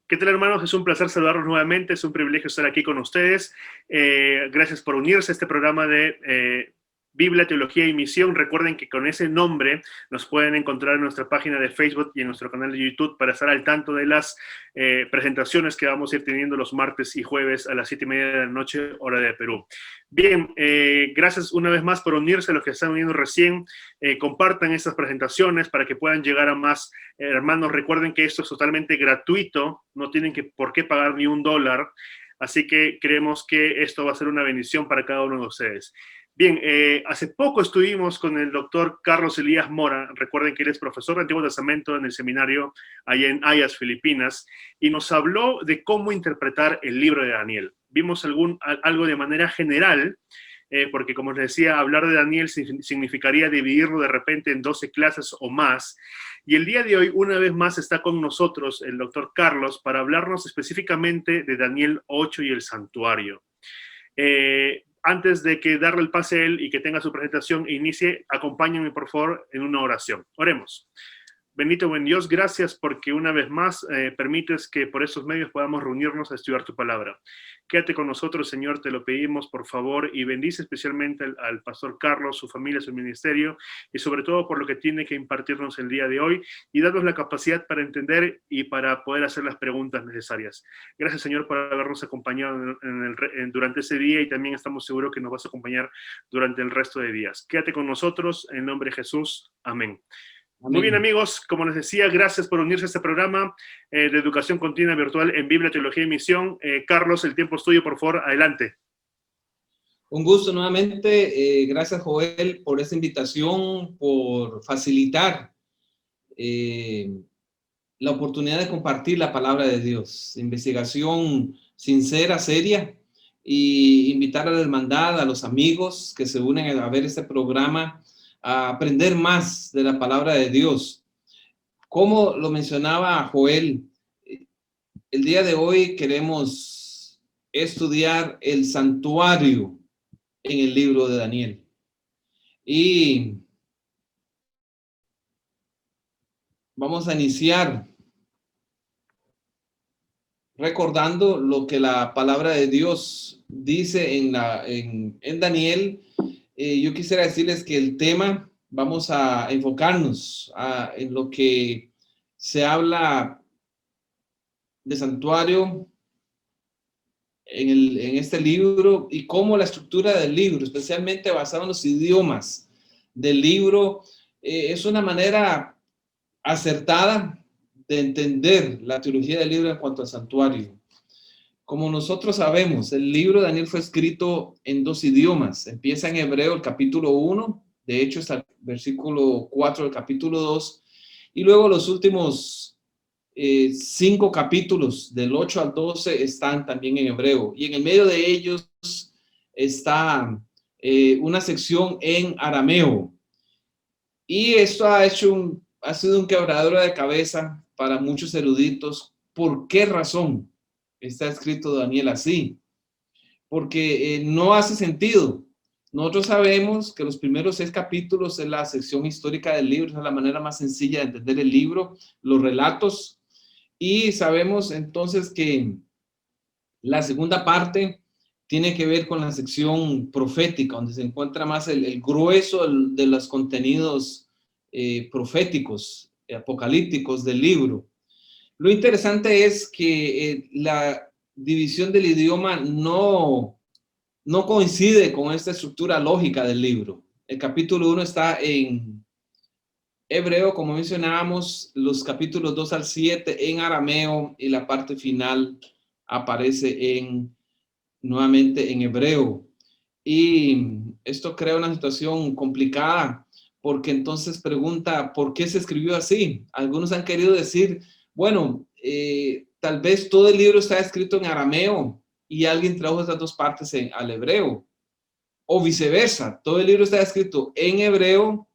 ¿Qué tal, hermanos? Es un placer saludarlos nuevamente, es un privilegio estar aquí con ustedes. Gracias por unirse a este programa de Biblia, Teología y Misión. Recuerden que con ese nombre nos pueden encontrar en nuestra página de Facebook y en nuestro canal de YouTube para estar al tanto de las presentaciones que vamos a ir teniendo los martes y jueves a las 7:30 de la noche, hora de Perú. Bien, gracias una vez más por unirse a los que están uniendo recién. Compartan estas presentaciones para que puedan llegar a más hermanos. Recuerden que esto es totalmente gratuito, no tienen por qué pagar ni $1, así que creemos que esto va a ser una bendición para cada uno de ustedes. Bien, hace poco estuvimos con el doctor Carlos Elías Mora. Recuerden que él es profesor de Antiguo Testamento en el seminario allá en Ayas, Filipinas, y nos habló de cómo interpretar el libro de Daniel. Vimos algo de manera general, porque como les decía, hablar de Daniel significaría dividirlo de repente en 12 clases o más. Y el día de hoy, una vez más, está con nosotros el doctor Carlos para hablarnos específicamente de Daniel 8 y el santuario. Antes de que darle el pase a él y que tenga su presentación e inicie, acompáñenme por favor en una oración. Oremos. Bendito buen Dios, gracias porque una vez más permites que por estos medios podamos reunirnos a estudiar tu palabra. Quédate con nosotros, Señor, te lo pedimos, por favor, y bendice especialmente al pastor Carlos, su familia, su ministerio, y sobre todo por lo que tiene que impartirnos el día de hoy, y darnos la capacidad para entender y para poder hacer las preguntas necesarias. Gracias, Señor, por habernos acompañado durante ese día, y también estamos seguros que nos vas a acompañar durante el resto de días. Quédate con nosotros, en nombre de Jesús. Amén. Amén. Muy bien, amigos, como les decía, gracias por unirse a este programa de educación continua virtual en Biblia, Teología y Misión. Carlos, el tiempo es tuyo, por favor, adelante. Un gusto nuevamente. Gracias, Joel, por esta invitación, por facilitar la oportunidad de compartir la palabra de Dios. Investigación sincera, seria, y invitar a la hermandad, a los amigos que se unen a ver este programa, a aprender más de la palabra de Dios. Como lo mencionaba Joel, el día de hoy queremos estudiar el santuario en el libro de Daniel. Y vamos a iniciar recordando lo que la palabra de Dios dice en Daniel. Yo quisiera decirles que el tema, vamos a enfocarnos en lo que se habla de santuario en este libro y cómo la estructura del libro, especialmente basado en los idiomas del libro, es una manera acertada de entender la teología del libro en cuanto al santuario. Como nosotros sabemos, el libro de Daniel fue escrito en 2 idiomas. Empieza en hebreo el capítulo 1, de hecho hasta el versículo 4 del capítulo 2, y luego los últimos 5 capítulos, del 8 al 12, están también en hebreo. Y en el medio de ellos está una sección en arameo. Y esto ha sido un quebradero de cabeza para muchos eruditos. ¿Por qué razón está escrito Daniel así? Porque no hace sentido. Nosotros sabemos que los primeros 6 capítulos es la sección histórica del libro, es la manera más sencilla de entender el libro, los relatos, y sabemos entonces que la segunda parte tiene que ver con la sección profética, donde se encuentra más el grueso de los contenidos proféticos, apocalípticos del libro. Lo interesante es que la división del idioma no coincide con esta estructura lógica del libro. El capítulo 1 está en hebreo, como mencionábamos, los capítulos 2 al 7 en arameo y la parte final aparece nuevamente en hebreo. Y esto crea una situación complicada porque entonces pregunta, ¿por qué se escribió así? Algunos han querido decir, bueno, tal vez todo el libro está escrito en arameo y alguien trajo esas 2 partes al hebreo. O viceversa, todo el libro está escrito en hebreo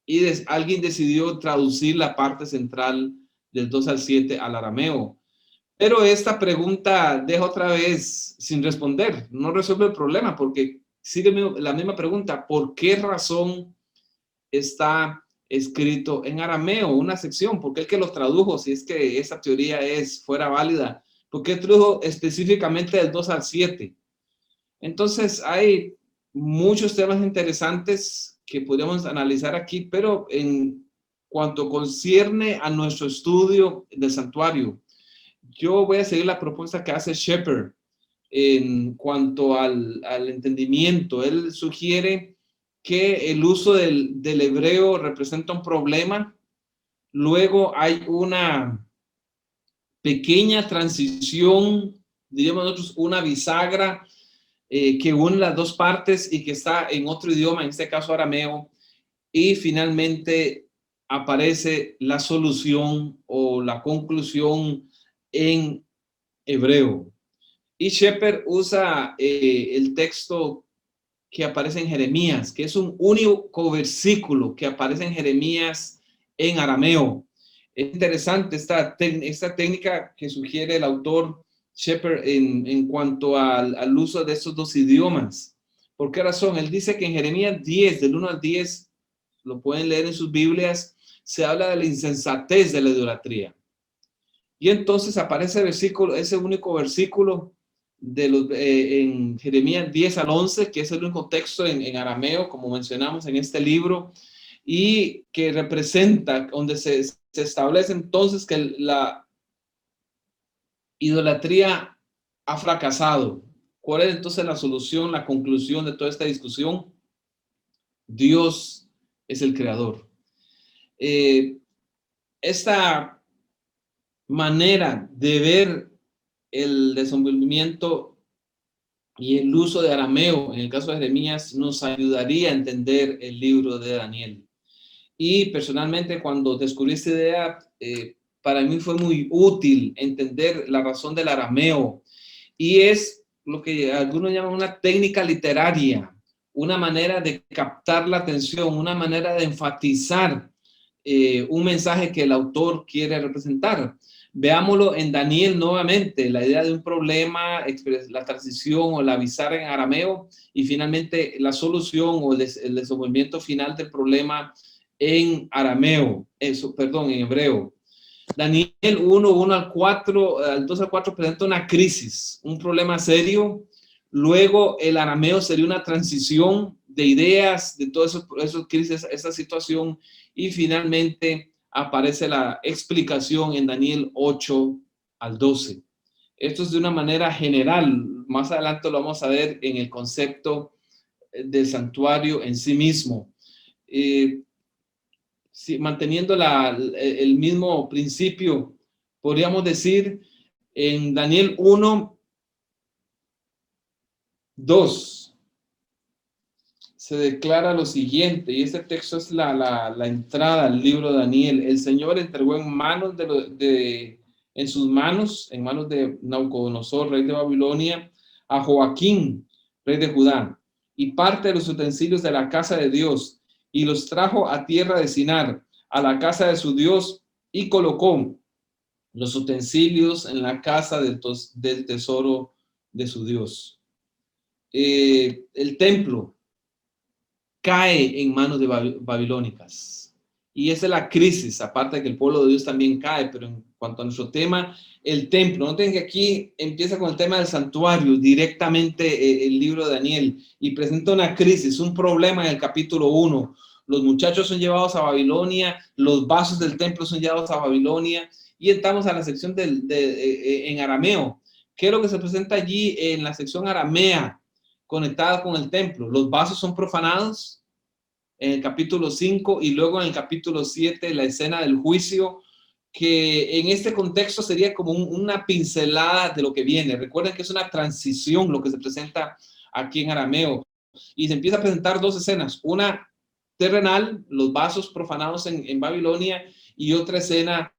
y alguien decidió traducir la parte central del 2 al 7 al arameo. Pero esta pregunta deja otra vez sin responder, no resuelve el problema porque sigue la misma pregunta, ¿por qué razón está escrito en arameo, una sección. ¿Por qué el que los tradujo? Si es que esa teoría fuera válida. ¿Por qué tradujo específicamente del 2 al 7? Entonces, hay muchos temas interesantes que podríamos analizar aquí, pero en cuanto concierne a nuestro estudio del santuario, yo voy a seguir la propuesta que hace Shepherd en cuanto al entendimiento. Él sugiere que el uso del hebreo representa un problema. Luego hay una pequeña transición, diríamos nosotros, una bisagra que une las dos partes y que está en otro idioma, en este caso arameo, y finalmente aparece la solución o la conclusión en hebreo. Y Shepherd usa el texto que aparece en Jeremías, que es un único versículo que aparece en Jeremías en arameo. Es interesante esta técnica que sugiere el autor Shepherd en cuanto al uso de estos dos idiomas. ¿Por qué razón? Él dice que en Jeremías 10, del 1 al 10, lo pueden leer en sus Biblias, se habla de la insensatez de la idolatría. Y entonces aparece el versículo, ese único versículo en Jeremías 10 al 11, que es el único texto en arameo, como mencionamos en este libro, y que representa, donde se establece entonces que la idolatría ha fracasado. ¿Cuál es entonces la solución, la conclusión de toda esta discusión? Dios es el creador. Esta manera de ver el desenvolvimiento y el uso de arameo, en el caso de Jeremías, nos ayudaría a entender el libro de Daniel. Y personalmente, cuando descubrí esta idea, para mí fue muy útil entender la razón del arameo. Y es lo que algunos llaman una técnica literaria, una manera de captar la atención, una manera de enfatizar un mensaje que el autor quiere representar. Veámoslo en Daniel nuevamente, la idea de un problema, la transición o la bisagra en arameo y finalmente la solución o el desenvolvimiento final del problema en arameo, en hebreo. Daniel 1 al 4, al 2 al 4 presenta una crisis, un problema serio. Luego el arameo sería una transición de ideas, de todas esas crisis, esa situación. Y finalmente aparece la explicación en Daniel 8 al 12. Esto es de una manera general. Más adelante lo vamos a ver en el concepto del santuario en sí mismo. Sí, manteniendo el mismo principio, podríamos decir en Daniel 1, 2, se declara lo siguiente, y este texto es la entrada al libro de Daniel. El Señor entregó en manos en sus manos, en manos de Nabucodonosor, rey de Babilonia, a Joaquín, rey de Judá, y parte de los utensilios de la casa de Dios, y los trajo a tierra de Sinar, a la casa de su Dios, y colocó los utensilios en la casa del tesoro de su Dios. El templo cae en manos de babilónicas. Y esa es la crisis, aparte de que el pueblo de Dios también cae, pero en cuanto a nuestro tema, el templo. Noten que aquí empieza con el tema del santuario, directamente el libro de Daniel, y presenta una crisis, un problema en el capítulo 1. Los muchachos son llevados a Babilonia, los vasos del templo son llevados a Babilonia, y entramos a la sección en arameo. ¿Qué es lo que se presenta allí en la sección aramea? Conectada con el templo. Los vasos son profanados en el capítulo 5 y luego en el capítulo 7 la escena del juicio, que en este contexto sería como una pincelada de lo que viene. Recuerden que es una transición lo que se presenta aquí en arameo y se empieza a presentar dos escenas, una terrenal, los vasos profanados en Babilonia, y otra escena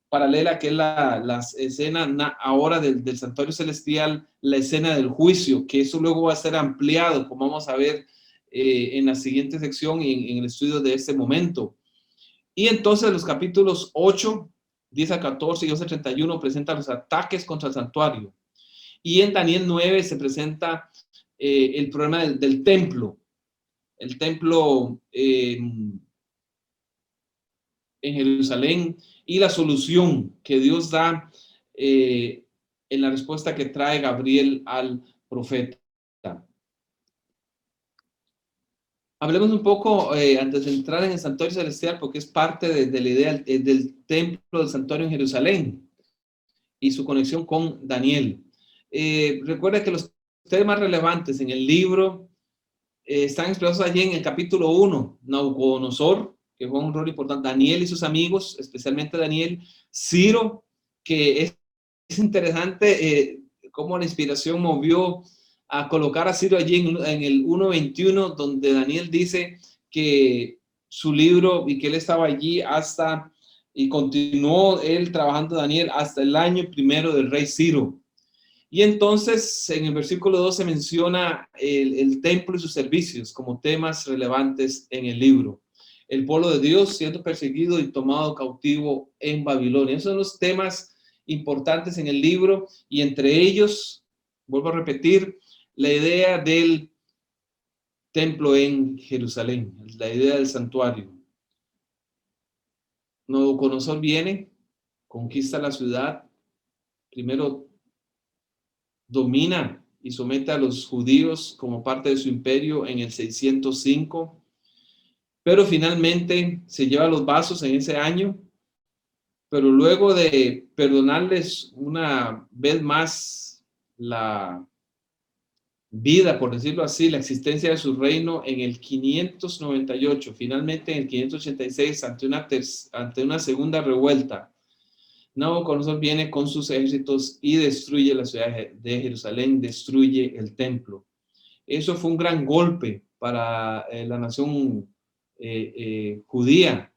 paralela, que es la escena ahora del santuario celestial, la escena del juicio, que eso luego va a ser ampliado, como vamos a ver en la siguiente sección y en el estudio de este momento. Y entonces los capítulos 8, 10 a 14 y 11 a 31 presentan los ataques contra el santuario. Y en Daniel 9 se presenta el problema del templo. El templo en Jerusalén y la solución que Dios da en la respuesta que trae Gabriel al profeta. Hablemos un poco antes de entrar en el santuario celestial, porque es parte de la idea del templo del santuario en Jerusalén y su conexión con Daniel. Recuerda que los temas relevantes en el libro están expresados allí en el capítulo 1. Nabucodonosor, que juega un rol importante, Daniel y sus amigos, especialmente Daniel, Ciro, que es interesante cómo la inspiración movió a colocar a Ciro allí en el 1:21, donde Daniel dice que su libro y que él estaba allí hasta, y continuó él trabajando Daniel hasta el año primero del rey Ciro. Y entonces en el versículo 2 se menciona el templo y sus servicios como temas relevantes en el libro. El pueblo de Dios siendo perseguido y tomado cautivo en Babilonia. Esos son los temas importantes en el libro, y entre ellos, vuelvo a repetir, la idea del templo en Jerusalén, la idea del santuario. Nabucodonosor viene, conquista la ciudad, primero domina y somete a los judíos como parte de su imperio en el 605, pero finalmente se lleva los vasos en ese año, pero luego de perdonarles una vez más la vida, por decirlo así, la existencia de su reino en el 598, finalmente en el 586, ante una segunda revuelta, Nabucodonosor viene con sus ejércitos y destruye la ciudad de Jerusalén, destruye el templo. Eso fue un gran golpe para la nación judía.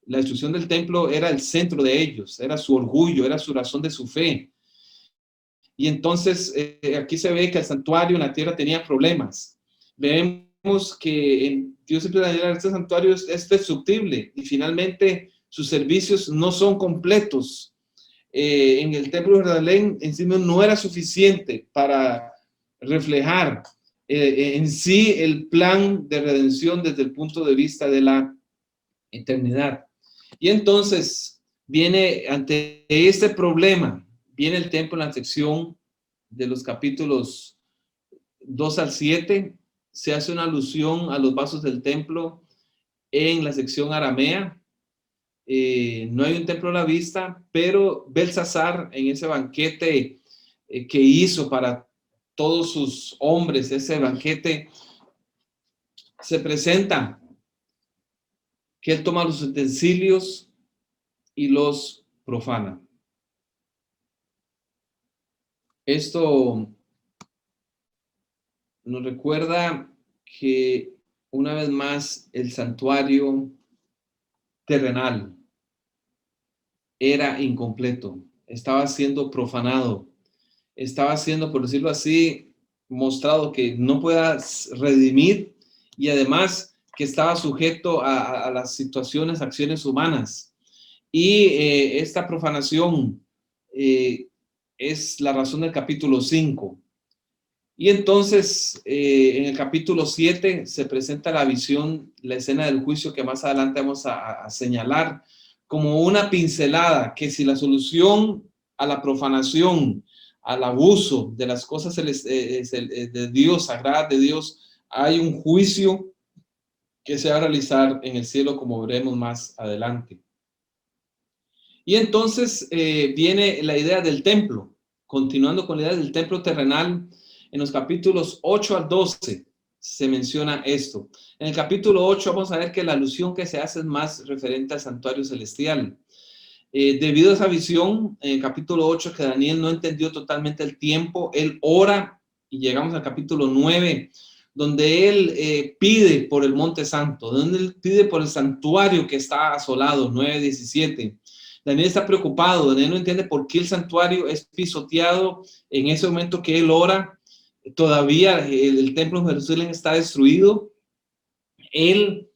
La destrucción del templo era el centro de ellos, era su orgullo, era su razón de su fe. Y entonces aquí se ve que el santuario en la tierra tenía problemas. Vemos que Dios siempre dice, este santuario es destructible y finalmente sus servicios no son completos. En el templo de Jerusalén en sí no era suficiente para reflejar en sí el plan de redención desde el punto de vista de la eternidad. Y entonces viene ante este problema, viene el templo en la sección de los capítulos 2 al 7, se hace una alusión a los vasos del templo en la sección aramea. No hay un templo a la vista, pero Belsasar en ese banquete que hizo para todos sus hombres, ese banquete, se presenta que él toma los utensilios y los profana. Esto nos recuerda que una vez más el santuario terrenal era incompleto, estaba siendo profanado, estaba siendo, por decirlo así, mostrado que no pueda redimir, y además que estaba sujeto a las situaciones, acciones humanas. Y esta profanación es la razón del capítulo 5. Y entonces en el capítulo 7 se presenta la visión, la escena del juicio que más adelante vamos a señalar como una pincelada, que si la solución a la profanación, al abuso de las cosas de Dios, sagradas de Dios, hay un juicio que se va a realizar en el cielo, como veremos más adelante. Y entonces viene la idea del templo, continuando con la idea del templo terrenal. En los capítulos 8 al 12 se menciona esto. En el capítulo 8 vamos a ver que la alusión que se hace es más referente al santuario celestial. Debido a esa visión, en el capítulo 8, que Daniel no entendió totalmente el tiempo, él ora, y llegamos al capítulo 9, donde él pide por el Monte Santo, donde él pide por el santuario que está asolado, 9:17. Daniel está preocupado, Daniel no entiende por qué el santuario es pisoteado en ese momento que él ora. Todavía el templo de Jerusalén está destruido. Él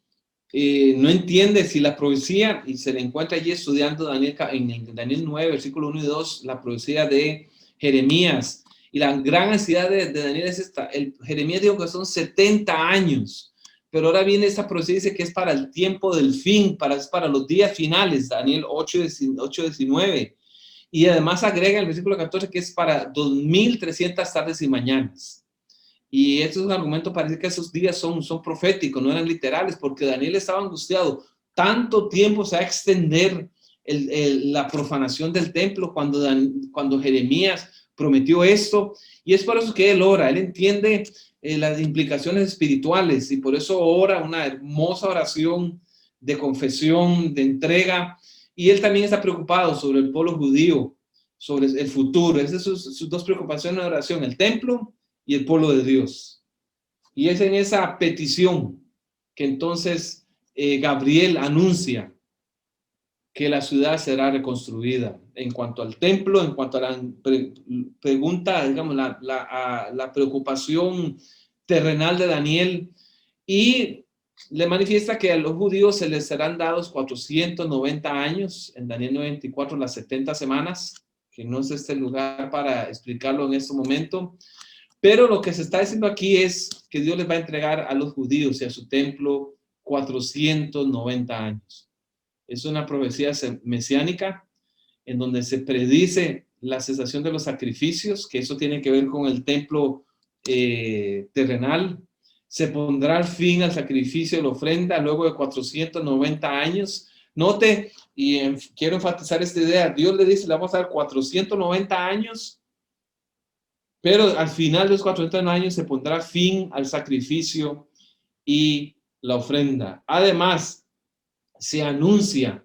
no entiende si la profecía, y se le encuentra allí estudiando Daniel, en Daniel 9, versículo 1 y 2, la profecía de Jeremías. Y la gran ansiedad de Daniel es esta. Jeremías dijo que son 70 años pero ahora viene esta profecía, dice que es para el tiempo del fin, es para los días finales, Daniel 8:19. Y además agrega el versículo 14 que es para 2300 tardes y mañanas. Y esto es un argumento, parece que esos días son proféticos, no eran literales, porque Daniel estaba angustiado. Tanto tiempo se va a extender la profanación del templo cuando Jeremías prometió esto. Y es por eso que él ora, él entiende las implicaciones espirituales y por eso ora una hermosa oración de confesión, de entrega. Y él también está preocupado sobre el pueblo judío, sobre el futuro. Esas son sus dos preocupaciones de oración, el templo y el pueblo de Dios. Y es en esa petición que entonces Gabriel anuncia que la ciudad será reconstruida. En cuanto al templo, en cuanto a la pregunta, digamos, la preocupación terrenal de Daniel, y le manifiesta que a los judíos se les serán dados 490 años, en Daniel 9:24, las 70 semanas, que no es este lugar para explicarlo en este momento, pero lo que se está diciendo aquí es que Dios les va a entregar a los judíos y a su templo 490 años. Es una profecía mesiánica en donde se predice la cesación de los sacrificios, que eso tiene que ver con el templo terrenal. Se pondrá fin al sacrificio de la ofrenda luego de 490 años. Note, y quiero enfatizar esta idea, Dios le dice, le vamos a dar 490 años, pero al final de los 490 años se pondrá fin al sacrificio y la ofrenda. Además, se anuncia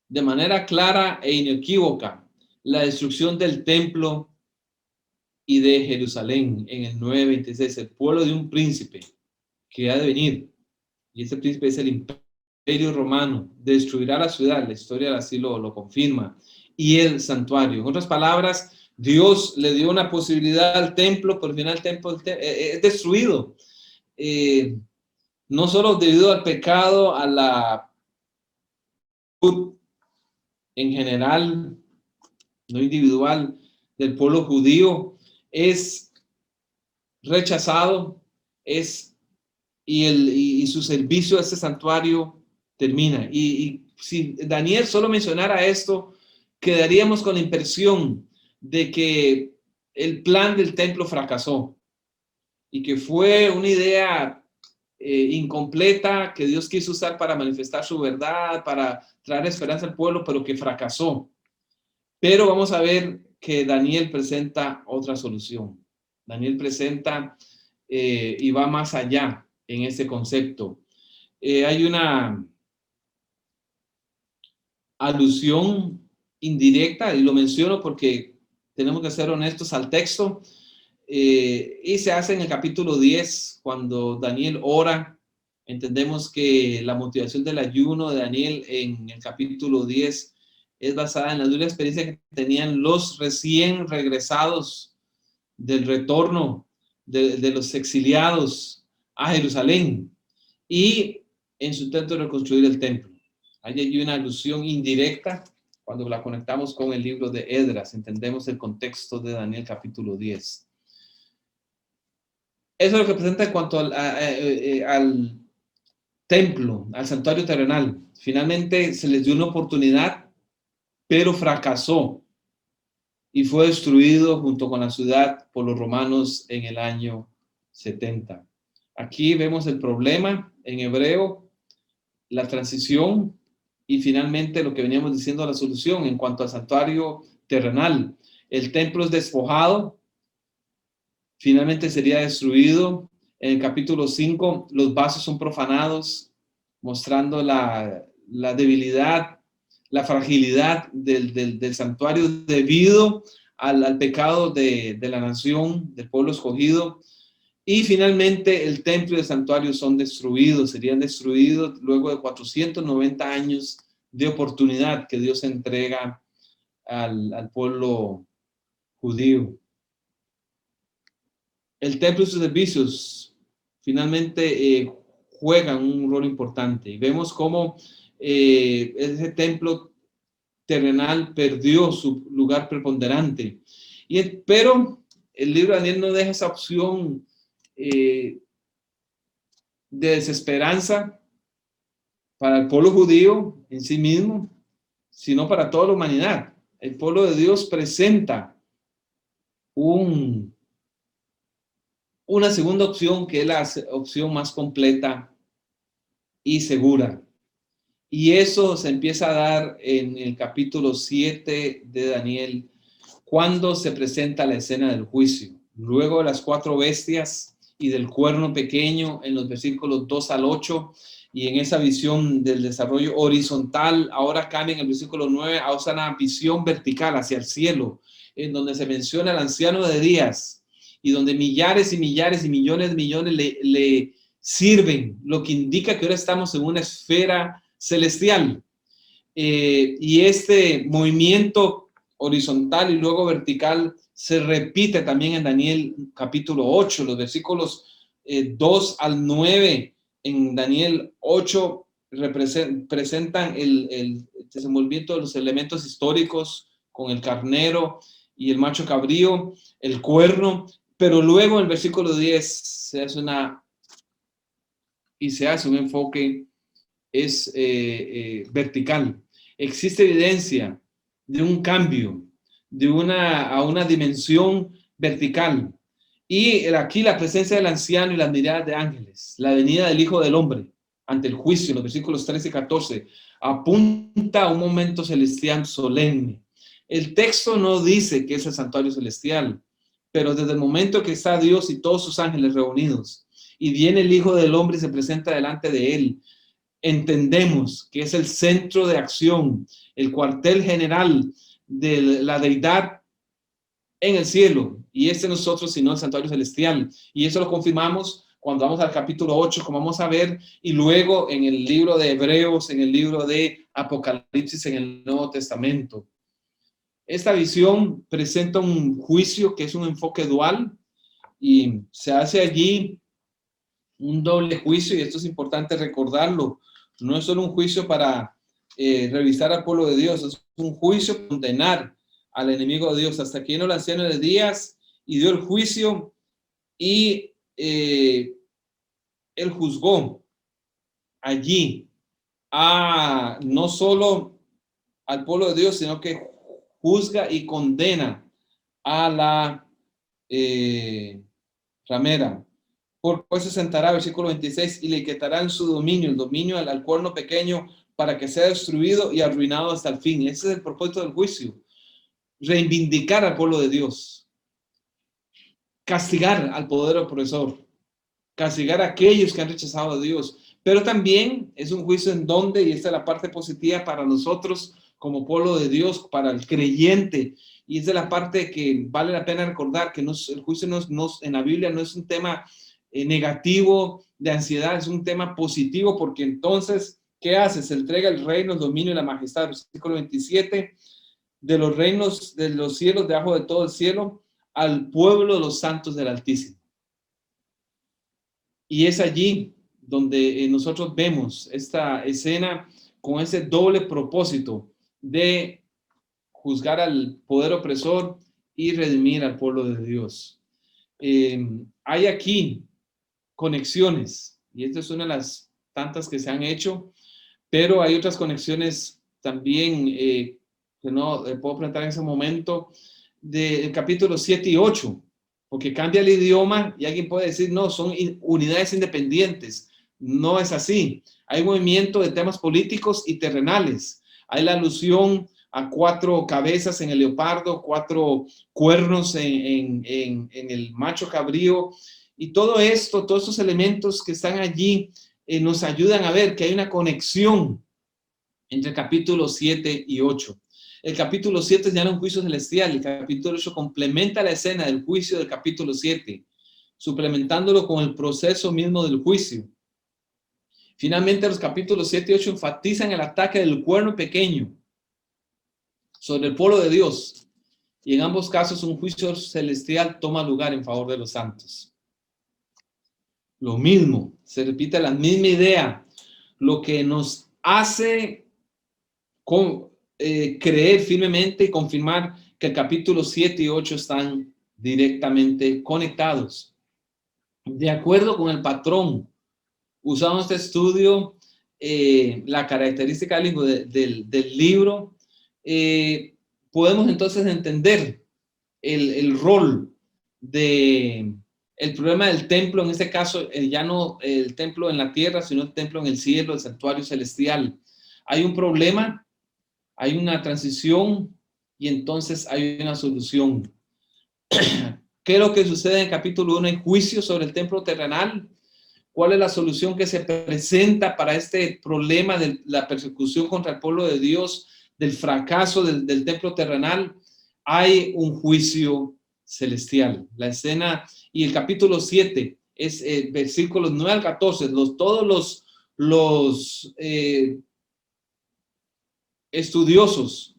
de manera clara e inequívoca la destrucción del templo y de Jerusalén en el 9:26, el pueblo de un príncipe que ha de venir, y ese príncipe es el imperio romano, destruirá la ciudad, la historia así lo confirma, y el santuario. En otras palabras, Dios le dio una posibilidad al templo, pero al final el templo es destruido. No solo debido al pecado, a la en general, no individual, del pueblo judío, es rechazado, y su servicio a este santuario termina. Y si Daniel solo mencionara esto, quedaríamos con la impresión de que el plan del templo fracasó y que fue una idea incompleta que Dios quiso usar para manifestar su verdad, para traer esperanza al pueblo, pero que fracasó. Pero vamos a ver que Daniel presenta otra solución. Daniel presenta y va más allá en ese concepto. Hay una alusión indirecta, y lo menciono porque tenemos que ser honestos al texto, y se hace en el capítulo 10, cuando Daniel ora. Entendemos que la motivación del ayuno de Daniel en el capítulo 10 es basada en la dura experiencia que tenían los recién regresados del retorno de los exiliados a Jerusalén y en su intento de reconstruir el templo. Hay una alusión indirecta cuando la conectamos con el libro de Esdras. Entendemos el contexto de Daniel capítulo 10. Eso es lo que presenta en cuanto al templo, al santuario terrenal. Finalmente se les dio una oportunidad, pero fracasó y fue destruido junto con la ciudad por los romanos en el año 70. Aquí vemos el problema en hebreo, la transición y finalmente lo que veníamos diciendo, la solución en cuanto al santuario terrenal. El templo es despojado, finalmente sería destruido. En el capítulo 5, los vasos son profanados, mostrando la debilidad, la fragilidad del santuario debido al pecado de la nación, del pueblo escogido. Y finalmente el templo y el santuario son destruidos, serían destruidos luego de 490 años de oportunidad que Dios entrega al pueblo judío. El templo y sus servicios finalmente juegan un rol importante, y vemos cómo ese templo terrenal perdió su lugar preponderante. Pero el libro de Daniel no deja esa opción de desesperanza para el pueblo judío en sí mismo, sino para toda la humanidad. El pueblo de Dios presenta una segunda opción, que es la opción más completa y segura. Y eso se empieza a dar en el capítulo 7 de Daniel, cuando se presenta la escena del juicio. Luego de las 4 bestias y del cuerno pequeño, en los versículos 2 al 8, y en esa visión del desarrollo horizontal, ahora cambia en el versículo 9 a una visión vertical hacia el cielo, en donde se menciona el anciano de días, y donde millares y millares y millones de millones le sirven, lo que indica que ahora estamos en una esfera celestial. Y este movimiento horizontal y luego vertical se repite también en Daniel capítulo 8, los versículos 2 al 9 en Daniel 8 presentan el desenvolvimiento de los elementos históricos con el carnero y el macho cabrío, el cuerno, pero luego en el versículo 10 se hace un enfoque vertical. Existe evidencia de un cambio a una dimensión vertical. Y aquí la presencia del anciano y las miradas de ángeles, la venida del Hijo del Hombre ante el juicio, los versículos 13 y 14, apunta a un momento celestial solemne. El texto no dice que es el santuario celestial, pero desde el momento que está Dios y todos sus ángeles reunidos, y viene el Hijo del Hombre y se presenta delante de él, entendemos que es el centro de acción, el cuartel general de la deidad en el cielo, y nosotros, sino el santuario celestial. Y eso lo confirmamos cuando vamos al capítulo 8, como vamos a ver, y luego en el libro de Hebreos, en el libro de Apocalipsis, en el Nuevo Testamento. Esta visión presenta un juicio que es un enfoque dual, y se hace allí un doble juicio, y esto es importante recordarlo. No es solo un juicio para revisar al pueblo de Dios, es un juicio para condenar al enemigo de Dios. Hasta que vino el anciano de días y dio el juicio, y él juzgó allí no solo al pueblo de Dios, sino que juzga y condena a la ramera. Por pues se sentará, versículo 26, y le quitarán su dominio, el dominio al cuerno pequeño, para que sea destruido y arruinado hasta el fin. Ese es el propósito del juicio. Reivindicar al pueblo de Dios. Castigar al poder opresor. Castigar a aquellos que han rechazado a Dios. Pero también es un juicio en donde, y esta es la parte positiva para nosotros como pueblo de Dios, para el creyente, y esta es la parte que vale la pena recordar, que el juicio en la Biblia no es un tema negativo de ansiedad, es un tema positivo, porque entonces, ¿qué hace? Se entrega el reino, el dominio y la majestad, versículo 27, de los reinos de los cielos, debajo de todo el cielo, al pueblo de los santos del Altísimo. Y es allí donde nosotros vemos esta escena con ese doble propósito de juzgar al poder opresor y redimir al pueblo de Dios. Hay aquí conexiones, y esta es una de las tantas que se han hecho, pero hay otras conexiones también que no puedo presentar en ese momento, del capítulo 7 y 8, porque cambia el idioma y alguien puede decir, no, son unidades independientes. No es así. Hay movimiento de temas políticos y terrenales. Hay la alusión a 4 cabezas en el leopardo, 4 cuernos en el macho cabrío, y todo esto, todos estos elementos que están allí nos ayudan a ver que hay una conexión entre capítulo 7 y 8. El capítulo 7 es ya no un juicio celestial, el capítulo 8 complementa la escena del juicio del capítulo 7, suplementándolo con el proceso mismo del juicio. Finalmente, los capítulos 7 y 8 enfatizan el ataque del cuerno pequeño sobre el pueblo de Dios, y en ambos casos un juicio celestial toma lugar en favor de los santos. Lo mismo, se repite la misma idea, lo que nos hace creer firmemente y confirmar que el capítulo 7 y 8 están directamente conectados. De acuerdo con el patrón usando este estudio, la característica del libro, podemos entonces entender el rol de el problema del templo, en este caso, ya no el templo en la tierra, sino el templo en el cielo, el santuario celestial. Hay un problema, hay una transición y entonces hay una solución. ¿Qué es lo que sucede en el capítulo 1? Hay juicio sobre el templo terrenal. ¿Cuál es la solución que se presenta para este problema de la persecución contra el pueblo de Dios, del fracaso del templo terrenal? Hay un juicio celestial. La escena y el capítulo 7 es versículos 9 al 14. Todos los estudiosos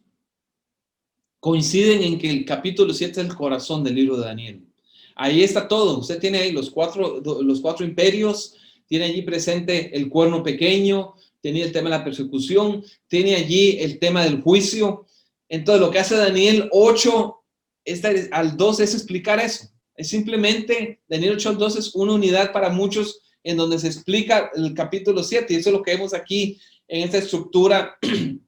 coinciden en que el capítulo 7 es el corazón del libro de Daniel. Ahí está todo. Usted tiene ahí los cuatro imperios, tiene allí presente el cuerno pequeño, tiene el tema de la persecución, tiene allí el tema del juicio. Entonces, lo que hace Daniel 8 al 12 es explicar eso. Es simplemente, Daniel 8 al 12 es una unidad para muchos en donde se explica el capítulo 7. Y eso es lo que vemos aquí en esta estructura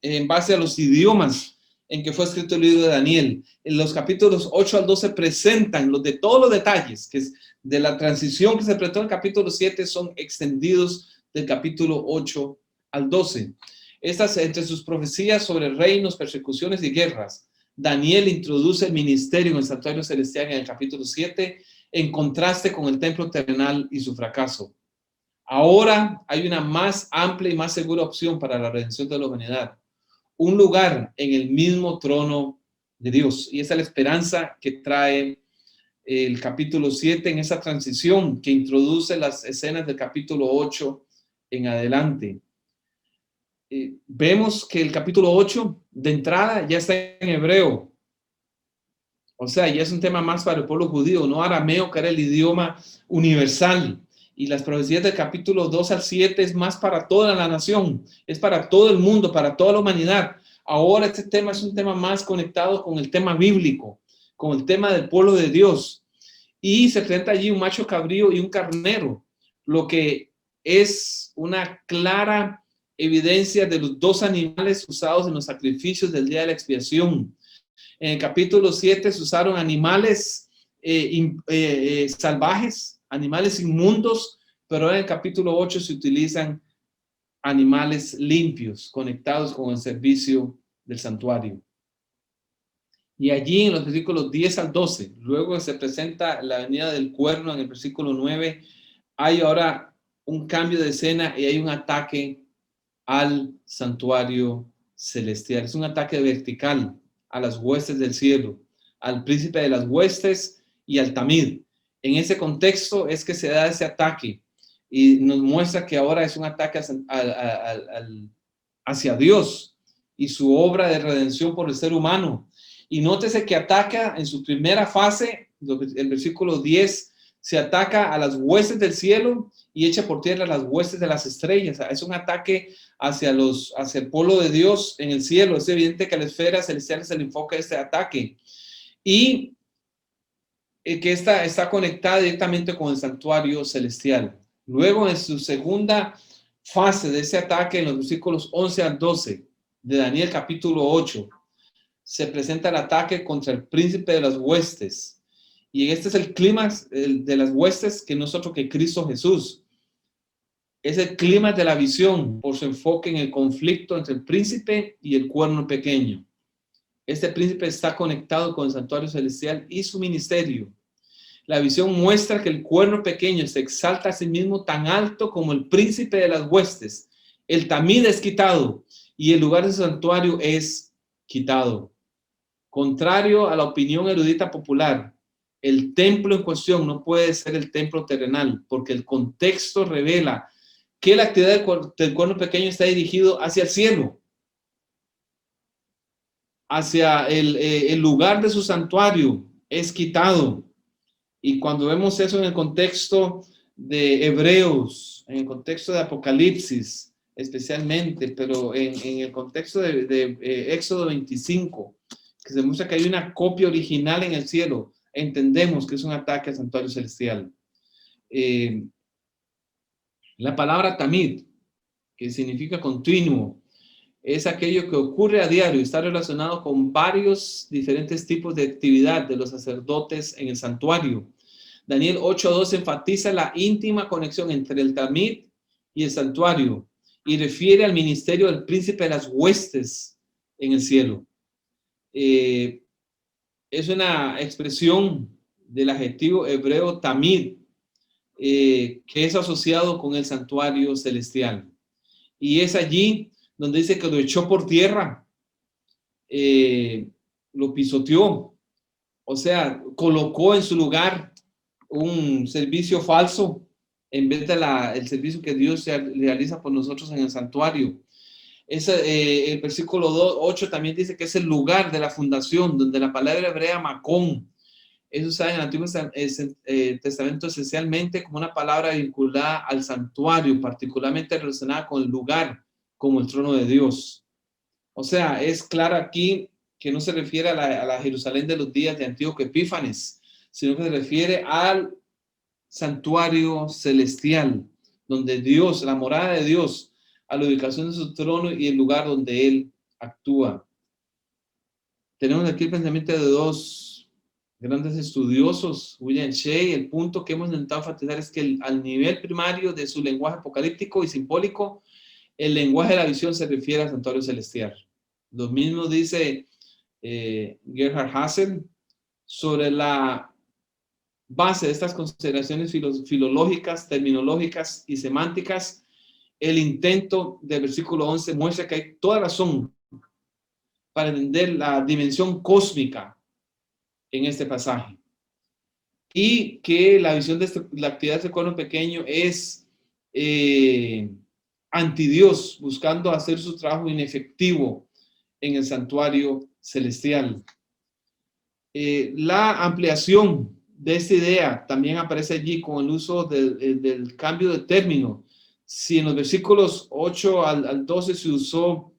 en base a los idiomas en que fue escrito el libro de Daniel. En los capítulos 8 al 12 presentan todos los detalles que es de la transición que se presentó en el capítulo 7 son extendidos del capítulo 8 al 12. Estas entre sus profecías sobre reinos, persecuciones y guerras, Daniel introduce el ministerio en el santuario celestial en el capítulo 7 en contraste con el templo terrenal y su fracaso. Ahora hay una más amplia y más segura opción para la redención de la humanidad. Un lugar en el mismo trono de Dios. Y esa es la esperanza que trae el capítulo 7 en esa transición que introduce las escenas del capítulo 8 en adelante. Vemos que el capítulo 8 de entrada ya está en hebreo. O sea, ya es un tema más para el pueblo judío, no arameo, que era el idioma universal. Y las profecías del capítulo 2 al 7 es más para toda la nación, es para todo el mundo, para toda la humanidad. Ahora este tema es un tema más conectado con el tema bíblico, con el tema del pueblo de Dios. Y se presenta allí un macho cabrío y un carnero, lo que es una clara evidencia de los dos animales usados en los sacrificios del día de la expiación. En el capítulo 7 se usaron animales salvajes, animales inmundos, pero en el capítulo 8 se utilizan animales limpios, conectados con el servicio del santuario. Y allí en los versículos 10 al 12, luego se presenta la venida del cuerno en el versículo 9, hay ahora un cambio de escena y hay un ataque al santuario celestial. Es un ataque vertical a las huestes del cielo, al príncipe de las huestes y al Tamid. En ese contexto es que se da ese ataque y nos muestra que ahora es un ataque hacia Dios y su obra de redención por el ser humano. Y nótese que ataca en su primera fase, el versículo 10, se ataca a las huestes del cielo y echa por tierra las huestes de las estrellas. Es un ataque hacia el pueblo de Dios en el cielo. Es evidente que a la esfera celestial es el enfoque de este ataque. Y que está conectada directamente con el santuario celestial. Luego, en su segunda fase de ese ataque, en los versículos 11 al 12 de Daniel capítulo 8, se presenta el ataque contra el príncipe de las huestes. Y este es el clímax de las huestes, que no es otro que Cristo Jesús. Es el clímax de la visión por su enfoque en el conflicto entre el príncipe y el cuerno pequeño. Este príncipe está conectado con el santuario celestial y su ministerio. La visión muestra que el cuerno pequeño se exalta a sí mismo tan alto como el príncipe de las huestes. El Tamid es quitado y el lugar de su santuario es quitado. Contrario a la opinión erudita popular, el templo en cuestión no puede ser el templo terrenal, porque el contexto revela que la actividad del cuerno pequeño está dirigido hacia el cielo, hacia el lugar de su santuario es quitado. Y cuando vemos eso en el contexto de Hebreos, en el contexto de Apocalipsis especialmente, pero en el contexto de Éxodo 25, que se muestra que hay una copia original en el cielo, entendemos que es un ataque al santuario celestial. La palabra tamid, que significa continuo, es aquello que ocurre a diario y está relacionado con varios diferentes tipos de actividad de los sacerdotes en el santuario. Daniel 8:2 enfatiza la íntima conexión entre el tamid y el santuario y refiere al ministerio del príncipe de las huestes en el cielo. Es una expresión del adjetivo hebreo tamid, que es asociado con el santuario celestial. Y es allí donde dice que lo echó por tierra, lo pisoteó, o sea, colocó en su lugar un servicio falso en vez de el servicio que Dios realiza por nosotros en el santuario. El versículo 8 también dice que es el lugar de la fundación, donde la palabra hebrea macón es usada en el Antiguo Testamento esencialmente como una palabra vinculada al santuario, particularmente relacionada con el lugar, como el trono de Dios. O sea, es claro aquí que no se refiere a la Jerusalén de los días de Antíoco Epífanes, sino que se refiere al santuario celestial, donde Dios, la morada de Dios, a la ubicación de su trono y el lugar donde Él actúa. Tenemos aquí el pensamiento de dos grandes estudiosos, William Shea. El punto que hemos intentado enfatizar es que al nivel primario de su lenguaje apocalíptico y simbólico, el lenguaje de la visión se refiere al santuario celestial. Lo mismo dice Gerhard Hassel sobre la base de estas consideraciones filológicas, terminológicas y semánticas. El intento del versículo 11 muestra que hay toda razón para entender la dimensión cósmica en este pasaje y que la visión de la actividad del cono pequeño es antidios, buscando hacer su trabajo inefectivo en el santuario celestial. La ampliación de esta idea también aparece allí con el uso del cambio de término. Si en los versículos 8 al 12 se usó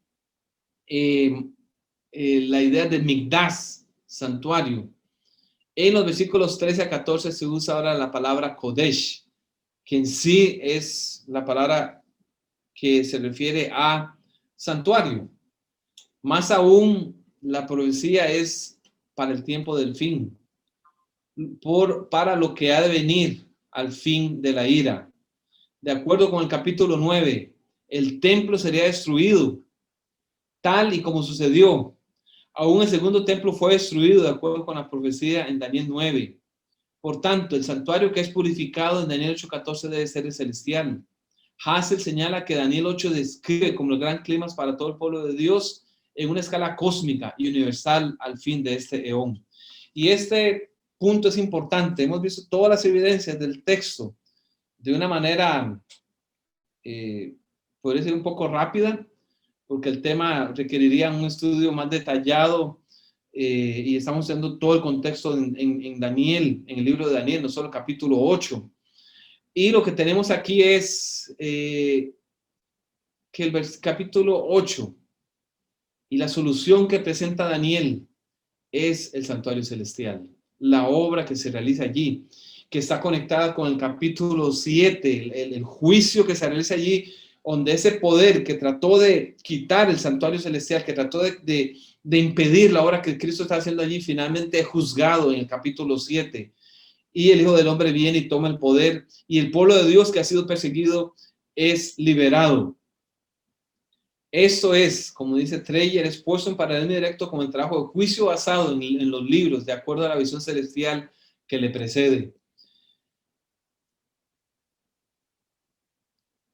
la idea de Migdash, santuario, en los versículos 13 a 14 se usa ahora la palabra Kodesh, que en sí es la palabra que se refiere a santuario. Más aún, la profecía es para el tiempo del fin, para lo que ha de venir al fin de la ira. De acuerdo con el capítulo 9, el templo sería destruido, tal y como sucedió. Aún el segundo templo fue destruido, de acuerdo con la profecía en Daniel 9. Por tanto, el santuario que es purificado en Daniel 8:14 debe ser el celestial. Hassel señala que Daniel 8 describe como el gran clima para todo el pueblo de Dios en una escala cósmica y universal al fin de este eón. Y este punto es importante. Hemos visto todas las evidencias del texto de una manera, podría ser un poco rápida, porque el tema requeriría un estudio más detallado, y estamos haciendo todo el contexto en Daniel, en el libro de Daniel, no solo el capítulo 8. Y lo que tenemos aquí es que el capítulo 8 y la solución que presenta Daniel es el santuario celestial, la obra que se realiza allí, que está conectada con el capítulo 7, el juicio que se realiza allí, donde ese poder que trató de quitar el santuario celestial, que trató de impedir la obra que Cristo está haciendo allí, finalmente es juzgado en el capítulo 7. Y el Hijo del Hombre viene y toma el poder, y el pueblo de Dios que ha sido perseguido es liberado. Esto es, como dice Treyer, es puesto en paralelo directo con el trabajo de juicio basado en los libros, de acuerdo a la visión celestial que le precede.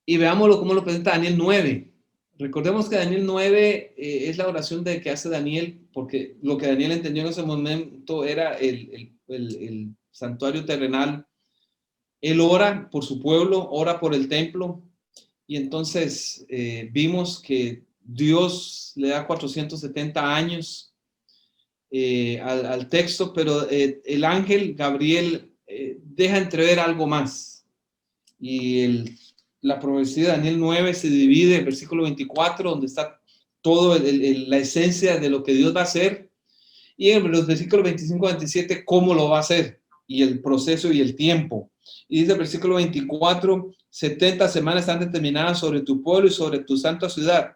Y veámoslo cómo lo presenta Daniel 9. Recordemos que Daniel 9 es la oración que hace Daniel, porque lo que Daniel entendió en ese momento era el santuario terrenal. Él ora por su pueblo, ora por el templo, y entonces vimos que Dios le da 470 años al texto, pero el ángel Gabriel deja entrever algo más. Y la profecía de Daniel 9 se divide en el versículo 24, donde está toda la esencia de lo que Dios va a hacer, y en los versículos 25 a 27, cómo lo va a hacer, y el proceso y el tiempo. Y dice el versículo 24, 70 semanas están determinadas sobre tu pueblo y sobre tu santa ciudad.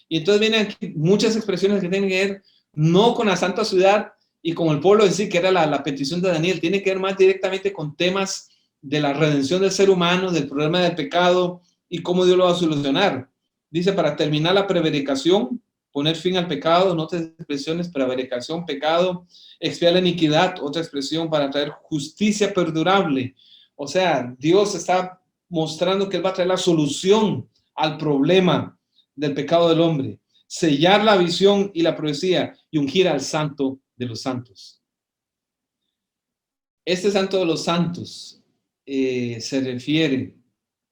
Y entonces vienen aquí muchas expresiones que tienen que ver no con la santa ciudad y con el pueblo en sí, que era la petición de Daniel, tiene que ver más directamente con temas de la redención del ser humano, del problema del pecado y cómo Dios lo va a solucionar. Dice, para terminar la prevaricación, poner fin al pecado, en otras expresiones, prevaricación, pecado, expiar la iniquidad, otra expresión, para traer justicia perdurable. O sea, Dios está mostrando que Él va a traer la solución al problema del pecado del hombre, sellar la visión y la profecía y ungir al santo de los santos. Este santo de los santos se refiere,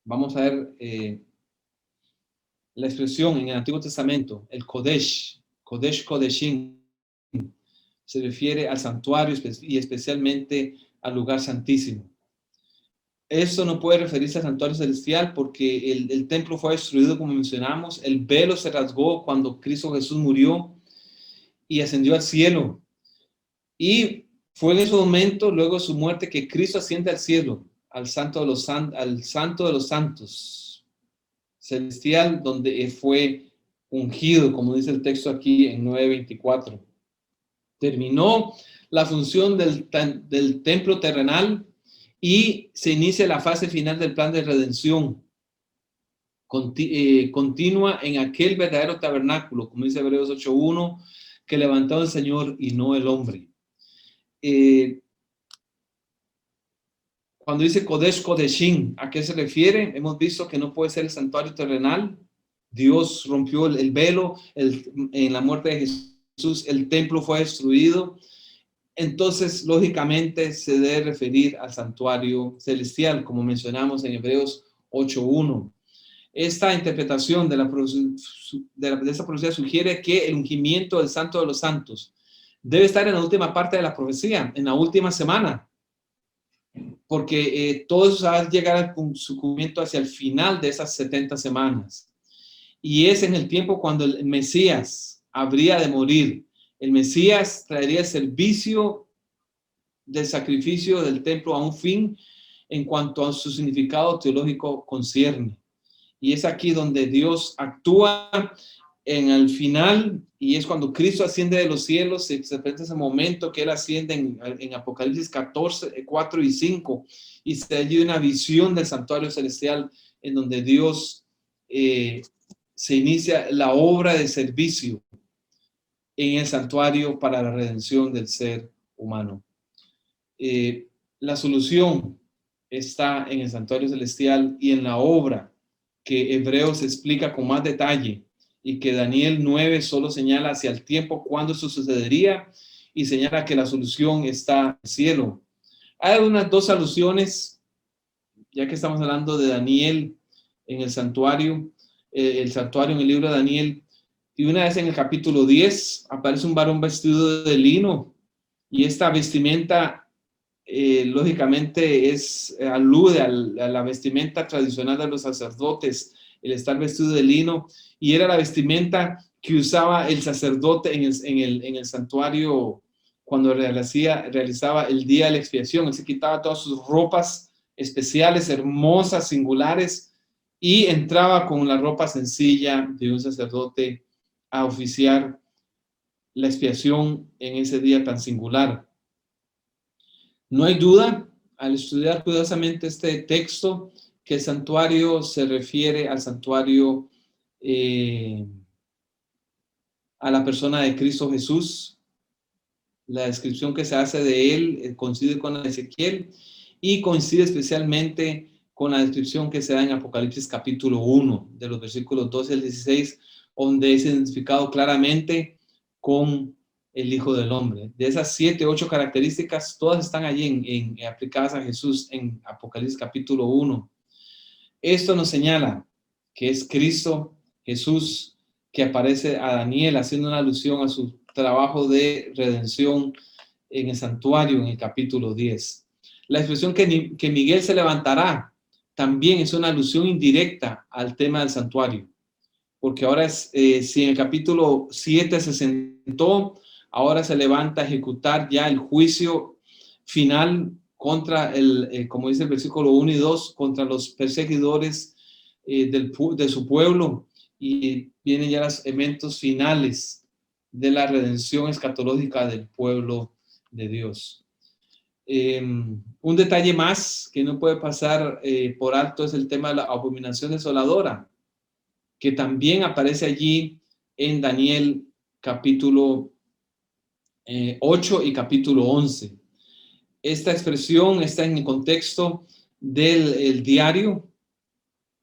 vamos a ver la expresión en el Antiguo Testamento, el Kodesh, Kodesh Kodeshim, se refiere al santuario y especialmente al lugar santísimo. Esto no puede referirse al santuario celestial porque el templo fue destruido, como mencionamos, el velo se rasgó cuando Cristo Jesús murió y ascendió al cielo. Y fue en ese momento, luego de su muerte, que Cristo asciende al cielo, al santo de los santos celestial, donde fue ungido, como dice el texto aquí en 9:24. Terminó la función del templo terrenal y se inicia la fase final del plan de redención. Continúa en aquel verdadero tabernáculo, como dice Hebreos 8:1, que levantó el Señor y no el hombre. Cuando dice Kodesh Kodeshim, ¿a qué se refiere? Hemos visto que no puede ser el santuario terrenal. Dios rompió el velo en la muerte de Jesús, el templo fue destruido. Entonces, lógicamente, se debe referir al santuario celestial, como mencionamos en Hebreos 8:1. Esta interpretación de esta profecía sugiere que el ungimiento del Santo de los Santos debe estar en la última parte de la profecía, en la última semana, porque todo eso va a llegar al su cumplimiento hacia el final de esas 70 semanas. Y es en el tiempo cuando el Mesías habría de morir. El Mesías traería el servicio del sacrificio del templo a un fin en cuanto a su significado teológico concierne. Y es aquí donde Dios actúa en el final, y es cuando Cristo asciende de los cielos. Se presenta ese momento que Él asciende en Apocalipsis 14, 4 y 5, y se da una visión del santuario celestial en donde Dios se inicia la obra de servicio en el santuario para la redención del ser humano. La solución está en el santuario celestial y en la obra que Hebreos explica con más detalle y que Daniel 9 solo señala hacia el tiempo cuando eso sucedería y señala que la solución está en el cielo. Hay unas dos alusiones, ya que estamos hablando de Daniel en el santuario en el libro de Daniel, y una vez en el capítulo 10 aparece un varón vestido de lino, y esta vestimenta lógicamente alude a la vestimenta tradicional de los sacerdotes, el estar vestido de lino, y era la vestimenta que usaba el sacerdote en el santuario cuando realizaba el día de la expiación. Él se quitaba todas sus ropas especiales, hermosas, singulares, y entraba con la ropa sencilla de un sacerdote a oficiar la expiación en ese día tan singular. No hay duda, al estudiar cuidadosamente este texto, que el santuario se refiere al santuario a la persona de Cristo Jesús. La descripción que se hace de él coincide con la de Ezequiel y coincide especialmente con la descripción que se da en Apocalipsis capítulo 1, de los versículos 12 al 16, donde es identificado claramente con el Hijo del Hombre. De esas 7, 8 características, todas están allí aplicadas a Jesús en Apocalipsis capítulo 1. Esto nos señala que es Cristo Jesús que aparece a Daniel haciendo una alusión a su trabajo de redención en el santuario en el capítulo 10. La expresión que Miguel se levantará también es una alusión indirecta al tema del santuario, porque ahora si en el capítulo 7 se sentó, ahora se levanta a ejecutar ya el juicio final contra como dice el versículo 1 y 2, contra los perseguidores de su pueblo, y vienen ya los eventos finales de la redención escatológica del pueblo de Dios. Un detalle más que no puede pasar por alto es el tema de la abominación desoladora, que también aparece allí en Daniel capítulo 8 y capítulo 11. Esta expresión está en el contexto del diario,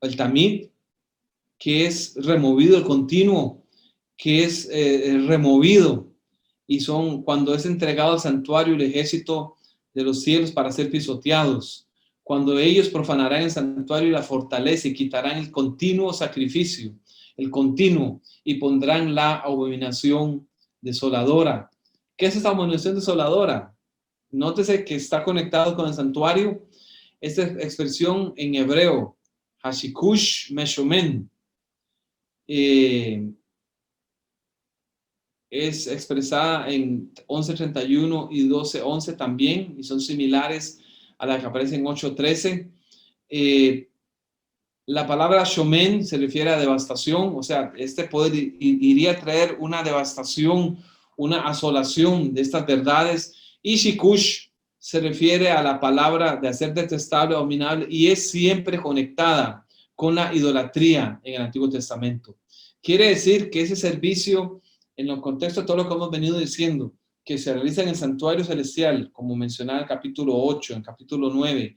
el tamid, que es removido, el continuo, que es removido, y son cuando es entregado al santuario el ejército de los cielos para ser pisoteados, cuando ellos profanarán el santuario y la fortaleza y quitarán el continuo sacrificio, el continuo, y pondrán la abominación desoladora. ¿Qué es esta abominación desoladora? Nótese que está conectado con el santuario. Esta expresión en hebreo, Hashikush Meshomen, es expresada en 11:31 y 12:11 también, y son similares a la que aparece en 8:13. La palabra shomen se refiere a devastación, o sea, este poder iría a traer una devastación, una asolación de estas verdades, y shikush se refiere a la palabra de hacer detestable, abominable, y es siempre conectada con la idolatría en el Antiguo Testamento. Quiere decir que ese servicio, en el contexto de todo lo que hemos venido diciendo, que se realiza en el santuario celestial, como mencionaba en el capítulo 8, en el capítulo 9,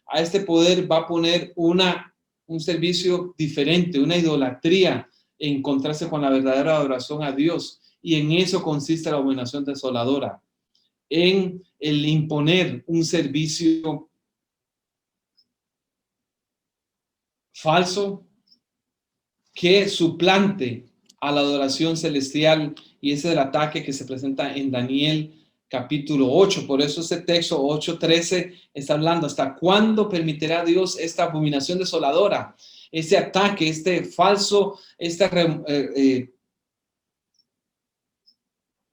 a este poder va a poner un servicio diferente, una idolatría, en encontrarse con la verdadera adoración a Dios, y en eso consiste la abominación desoladora, en el imponer un servicio falso que suplante a la adoración celestial, y ese es el ataque que se presenta en Daniel capítulo 8. Por eso ese texto 8:13 está hablando hasta cuándo permitirá Dios esta abominación desoladora, este ataque, este falso, esta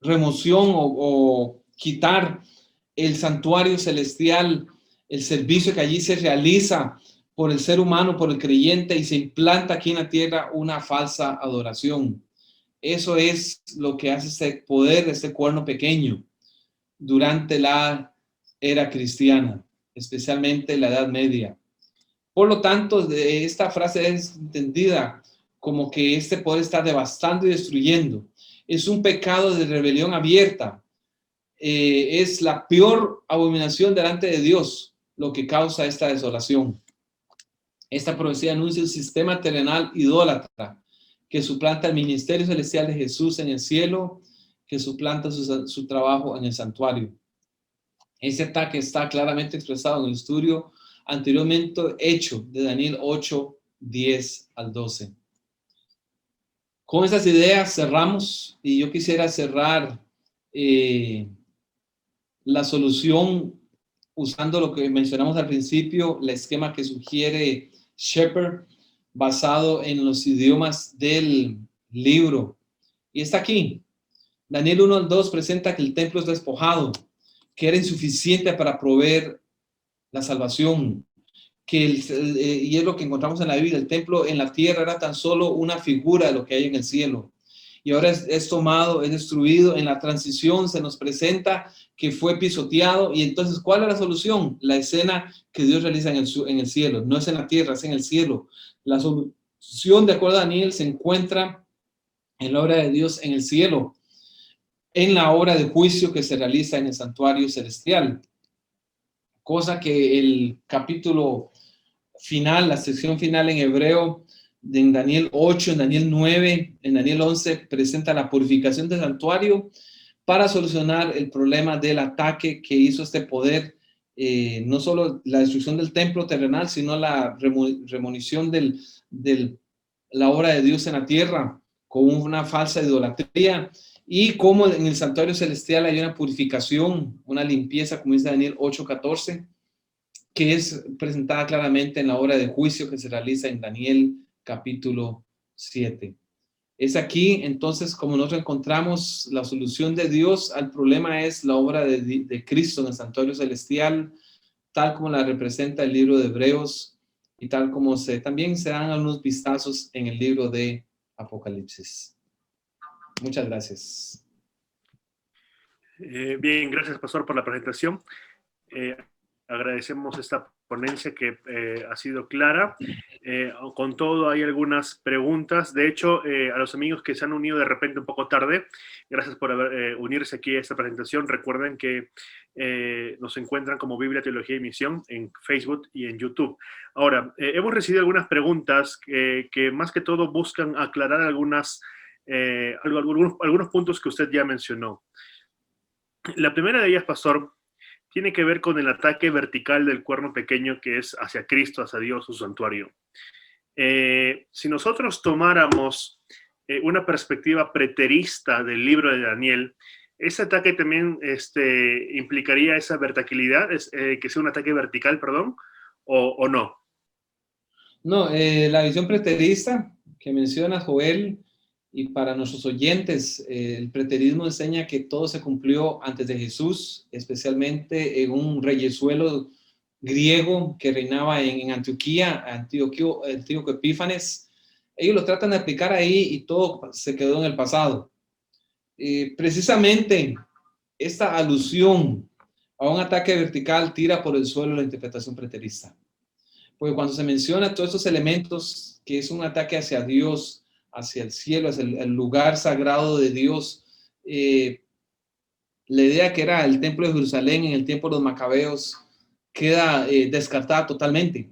remoción o quitar el santuario celestial, el servicio que allí se realiza por el ser humano, por el creyente, y se implanta aquí en la tierra una falsa adoración. Eso es lo que hace este poder, este cuerno pequeño, durante la era cristiana, especialmente la Edad Media. Por lo tanto, esta frase es entendida como que este poder está devastando y destruyendo. Es un pecado de rebelión abierta. Es la peor abominación delante de Dios lo que causa esta desolación. Esta profecía anuncia un sistema terrenal idólatra que suplanta el ministerio celestial de Jesús en el cielo, que suplanta su trabajo en el santuario. Este ataque está claramente expresado en el estudio anteriormente hecho de Daniel 8, 10 al 12. Con estas ideas cerramos, y yo quisiera cerrar la solución usando lo que mencionamos al principio, el esquema que sugiere Shepard, basado en los idiomas del libro. Y está aquí. Daniel 1 al 2 presenta que el templo es despojado, que era insuficiente para proveer la salvación, y es lo que encontramos en la Biblia, el templo en la tierra era tan solo una figura de lo que hay en el cielo. Y ahora es tomado, es destruido. En la transición se nos presenta que fue pisoteado. Y entonces, ¿cuál es la solución? La escena que Dios realiza en el cielo. No es en la tierra, es en el cielo. La solución, de acuerdo a Daniel, se encuentra en la obra de Dios en el cielo, en la obra de juicio que se realiza en el santuario celestial. Cosa que el capítulo final, la sección final en hebreo, en Daniel 8, en Daniel 9, en Daniel 11, presenta la purificación del santuario para solucionar el problema del ataque que hizo este poder, no solo la destrucción del templo terrenal, sino la remolición de la obra de Dios en la tierra con una falsa idolatría, y como en el santuario celestial hay una purificación, una limpieza, como dice Daniel 8:14, que es presentada claramente en la obra de juicio que se realiza en Daniel capítulo 7. Es aquí, entonces, como nosotros encontramos la solución de Dios al problema, es la obra de Cristo en el santuario celestial, tal como la representa el libro de Hebreos y tal como también se dan algunos vistazos en el libro de Apocalipsis. Muchas gracias. Bien, gracias, pastor, por la presentación. Agradecemos esta ponencia que ha sido clara. Con todo, hay algunas preguntas. De hecho, a los amigos que se han unido de repente un poco tarde, gracias por unirse aquí a esta presentación. Recuerden que nos encuentran como Biblia, Teología y Misión en Facebook y en YouTube. Ahora, hemos recibido algunas preguntas que más que todo buscan aclarar algunos puntos que usted ya mencionó. La primera de ellas, pastor, tiene que ver con el ataque vertical del cuerno pequeño que es hacia Cristo, hacia Dios, su santuario. Si nosotros tomáramos una perspectiva preterista del libro de Daniel, ¿ese ataque también implicaría esa verticalidad, que sea un ataque vertical, perdón, o no? No, la visión preterista que menciona Joel, y para nuestros oyentes, el preterismo enseña que todo se cumplió antes de Jesús, especialmente en un reyesuelo griego que reinaba en Antioquía, Antíoco Epífanes. Ellos lo tratan de aplicar ahí y todo se quedó en el pasado. Precisamente esta alusión a un ataque vertical tira por el suelo la interpretación preterista. Porque cuando se menciona todos estos elementos, que es un ataque hacia Dios, hacia el cielo, hacia el lugar sagrado de Dios, la idea que era el templo de Jerusalén en el tiempo de los macabeos queda descartada totalmente.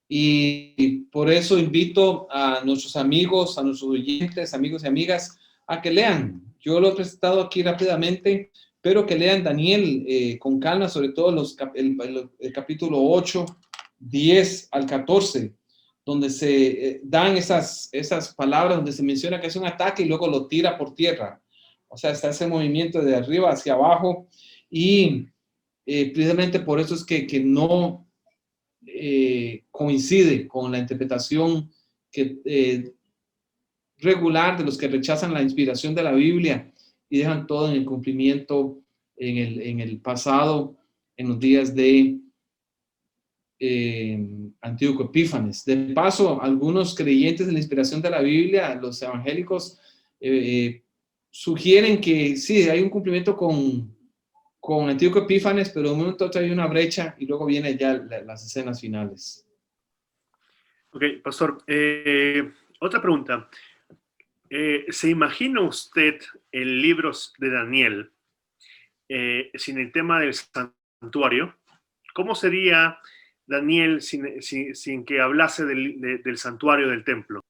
Y por eso invito a nuestros amigos, a nuestros oyentes, amigos y amigas, a que lean. Yo lo he presentado aquí rápidamente, pero que lean Daniel con calma, sobre todo el capítulo 8, 10 al 14, donde se dan esas palabras, donde se menciona que es un ataque y luego lo tira por tierra. O sea, está ese movimiento de arriba hacia abajo y precisamente por eso es que no coincide con la interpretación regular de los que rechazan la inspiración de la Biblia y dejan todo en el cumplimiento en el pasado, en los días de Antíoco Epífanes. De paso, algunos creyentes de la inspiración de la Biblia, los evangélicos, sugieren que sí, hay un cumplimiento con Antíoco Epífanes, pero de un momento a otro hay una brecha y luego vienen ya las escenas finales. Ok, pastor, otra pregunta. ¿Se imagina usted el libro de Daniel sin el tema del santuario? ¿Cómo sería Daniel sin que hablase del santuario del templo?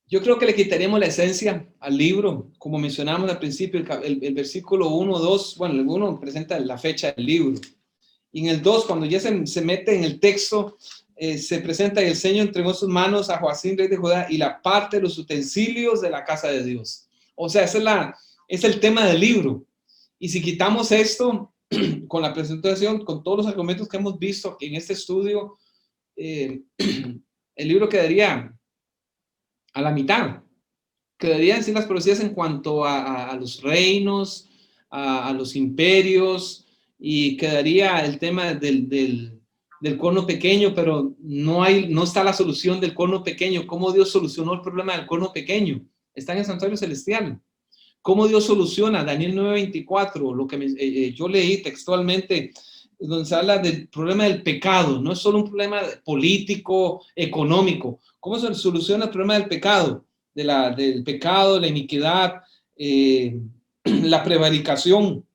Yo creo que le quitaríamos la esencia al libro, como mencionamos al principio, el versículo 1, 2, bueno, el 1 presenta la fecha del libro. Y en el 2, cuando ya se mete en el texto, se presenta: el Señor entregó sus manos a Joacim, rey de Judá, y la parte de los utensilios de la casa de Dios. O sea, es el tema del libro. Y si quitamos esto, con la presentación, con todos los argumentos que hemos visto en este estudio, el libro quedaría a la mitad. Quedarían sin las profecías en cuanto a los reinos, a los imperios, y quedaría el tema del cono pequeño, pero no está la solución del cono pequeño. ¿Cómo Dios solucionó el problema del cono pequeño? Está en el santuario celestial. ¿Cómo Dios soluciona? Daniel 9:24, lo que yo leí textualmente, donde se habla del problema del pecado. No es solo un problema político, económico. ¿Cómo se soluciona el problema del pecado? Del pecado, la iniquidad, la prevaricación,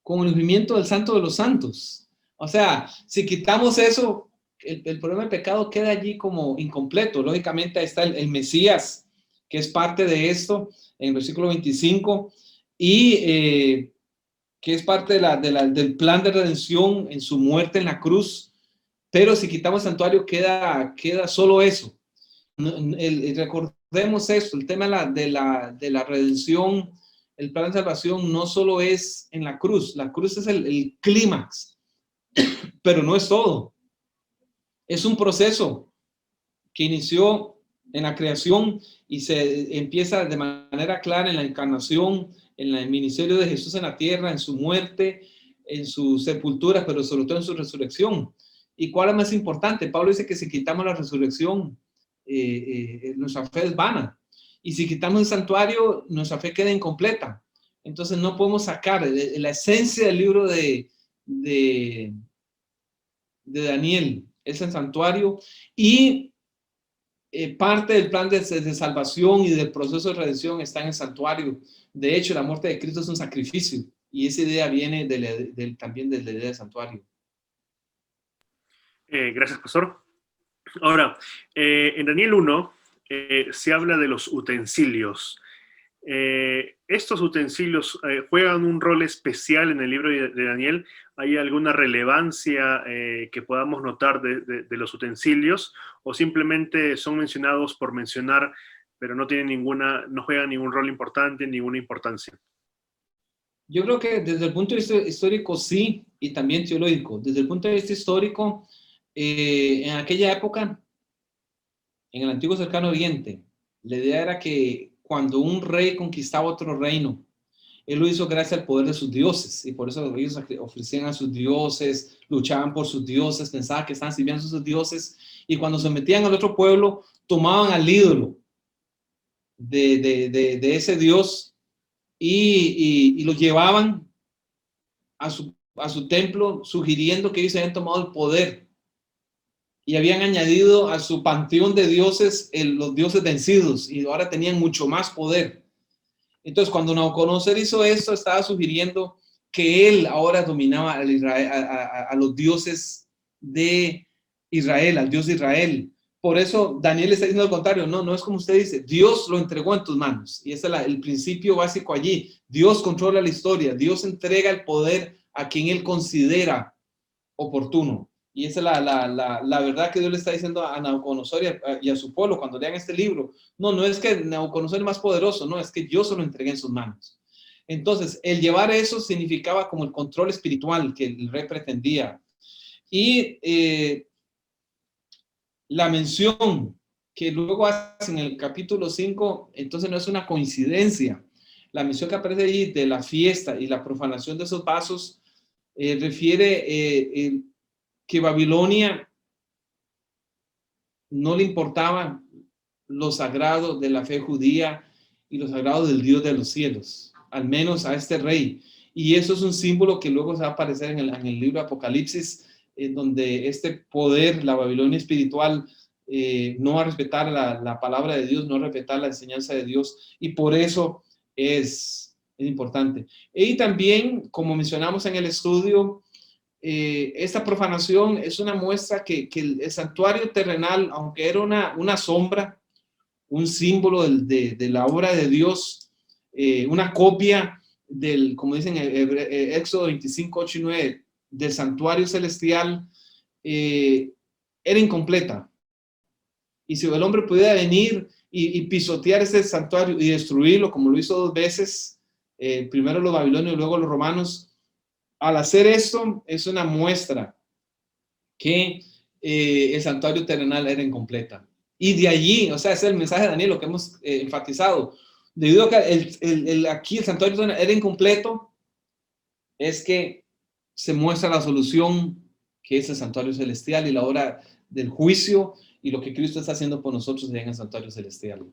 con el movimiento del Santo de los Santos. O sea, si quitamos eso, el problema del pecado queda allí como incompleto. Lógicamente, ahí está el Mesías, que es parte de esto, en el versículo 25, y que es parte del plan de redención en su muerte en la cruz. Pero si quitamos el santuario, queda solo eso. Recordemos esto, el tema de la redención, el plan de salvación no solo es en la cruz es el clímax, pero no es todo. Es un proceso que inició en la creación y se empieza de manera clara en la encarnación, en el ministerio de Jesús en la tierra, en su muerte, en su sepultura, pero sobre todo en su resurrección. ¿Y cuál es más importante? Pablo dice que si quitamos la resurrección, nuestra fe es vana. Y si quitamos el santuario, nuestra fe queda incompleta. Entonces no podemos sacar la esencia del libro de Daniel, es el santuario, y parte del plan de salvación y del proceso de redención está en el santuario. De hecho, la muerte de Cristo es un sacrificio, y esa idea viene también de la idea del santuario. Gracias, pastor. Ahora, en Daniel 1 se habla de los utensilios. ¿Estos utensilios juegan un rol especial en el libro de Daniel? ¿Hay alguna relevancia que podamos notar de los utensilios? ¿O simplemente son mencionados por mencionar, pero no juegan ningún rol importante, ninguna importancia? Yo creo que desde el punto de vista histórico sí, y también teológico. Desde el punto de vista histórico, en aquella época, en el antiguo cercano oriente, la idea era que cuando un rey conquistaba otro reino, él lo hizo gracias al poder de sus dioses, y por eso ellos ofrecían a sus dioses, luchaban por sus dioses, pensaban que estaban sirviendo a sus dioses, y cuando se metían al otro pueblo, tomaban al ídolo de ese dios y lo llevaban a su templo, sugiriendo que ellos habían tomado el poder y habían añadido a su panteón de dioses los dioses vencidos, y ahora tenían mucho más poder. Entonces, cuando Nabucodonosor hizo esto, estaba sugiriendo que él ahora dominaba a los dioses de Israel, al Dios de Israel. Por eso Daniel está diciendo lo contrario. No es como usted dice, Dios lo entregó en tus manos. Y ese es el principio básico allí. Dios controla la historia, Dios entrega el poder a quien él considera oportuno. Y esa es la verdad que Dios le está diciendo a Nabucodonosor y a su pueblo cuando lean este libro. No es que Nabucodonosor es más poderoso, no, es que yo se lo entregué en sus manos. Entonces, el llevar eso significaba como el control espiritual que el rey pretendía. Y la mención que luego hace en el capítulo 5, entonces no es una coincidencia. La mención que aparece allí de la fiesta y la profanación de esos vasos refiere que Babilonia no le importaba lo sagrado de la fe judía y lo sagrado del Dios de los cielos, al menos a este rey. Y eso es un símbolo que luego se va a aparecer en el libro de Apocalipsis, en donde este poder, la Babilonia espiritual, no va a respetar la palabra de Dios, no va a respetar la enseñanza de Dios, y por eso es importante. Y también, como mencionamos en el estudio, esta profanación es una muestra que el santuario terrenal, aunque era una sombra, un símbolo de la obra de Dios, una copia como dicen Éxodo 25, 8 y 9, del santuario celestial, era incompleta. Y si el hombre pudiera venir y pisotear ese santuario y destruirlo, como lo hizo 2 veces, primero los babilonios y luego los romanos, al hacer esto es una muestra que el santuario terrenal era incompleta. Y de allí, o sea, ese es el mensaje de Daniel, lo que hemos enfatizado. Debido a que aquí el santuario terrenal era incompleto, es que se muestra la solución, que es el santuario celestial y la hora del juicio y lo que Cristo está haciendo por nosotros en el santuario celestial.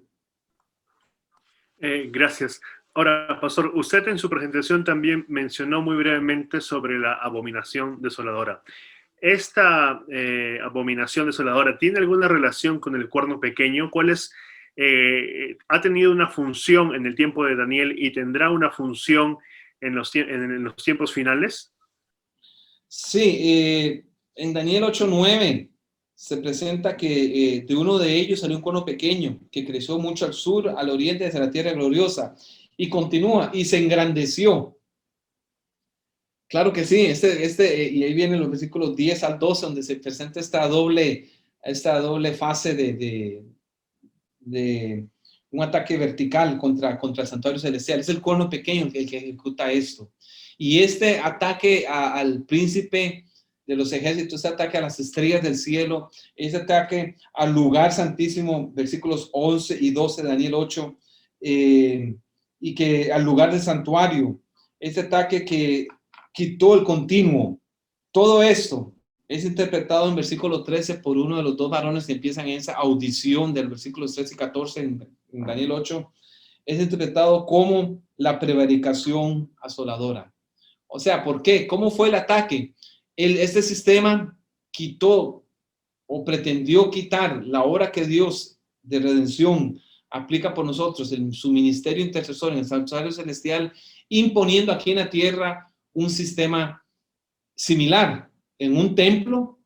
Gracias. Ahora, pastor, usted en su presentación también mencionó muy brevemente sobre la abominación desoladora. ¿Esta abominación desoladora tiene alguna relación con el cuerno pequeño? ¿Ha tenido una función en el tiempo de Daniel y tendrá una función en los tiempos finales? Sí, en Daniel 8:9 se presenta que de uno de ellos salió un cuerno pequeño que creció mucho al sur, al oriente, hacia la tierra gloriosa. Y continúa, y se engrandeció. Claro que sí, y ahí vienen los versículos 10 al 12, donde se presenta esta doble fase de un ataque vertical contra el santuario celestial. Es el cuerno pequeño el que ejecuta esto. Y este ataque al príncipe de los ejércitos, este ataque a las estrellas del cielo, este ataque al lugar santísimo, versículos 11 y 12 de Daniel 8, y que al lugar del santuario, este ataque que quitó el continuo. Todo esto es interpretado en versículo 13 por uno de los dos varones que empiezan en esa audición del versículo 13 y 14 en Daniel 8. Es interpretado como la prevaricación asoladora. O sea, ¿por qué? ¿Cómo fue el ataque? Este sistema quitó o pretendió quitar la obra que Dios de redención aplica por nosotros en su ministerio intercesor en el santuario celestial, imponiendo aquí en la tierra un sistema similar en un templo.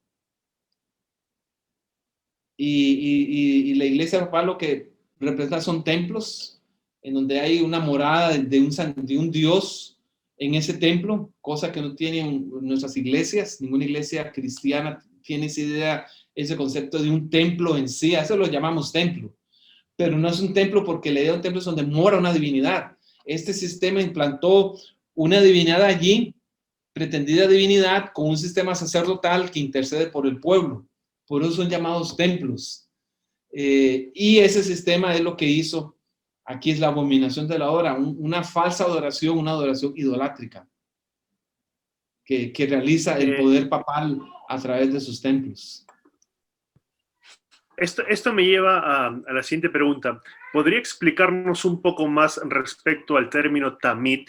Y la iglesia papal lo que representa son templos en donde hay una morada de un Dios en ese templo, cosa que no tienen nuestras iglesias. Ninguna iglesia cristiana tiene esa idea, ese concepto de un templo en sí. A eso lo llamamos templo, pero no es un templo porque la idea de un templo es donde mora una divinidad. Este sistema implantó una divinidad allí, pretendida divinidad, con un sistema sacerdotal que intercede por el pueblo. Por eso son llamados templos. Y ese sistema es lo que hizo. Aquí es la abominación de la hora, una falsa adoración, una adoración idolátrica que realiza el poder papal a través de sus templos. Esto me lleva a la siguiente pregunta. ¿Podría explicarnos un poco más respecto al término tamid?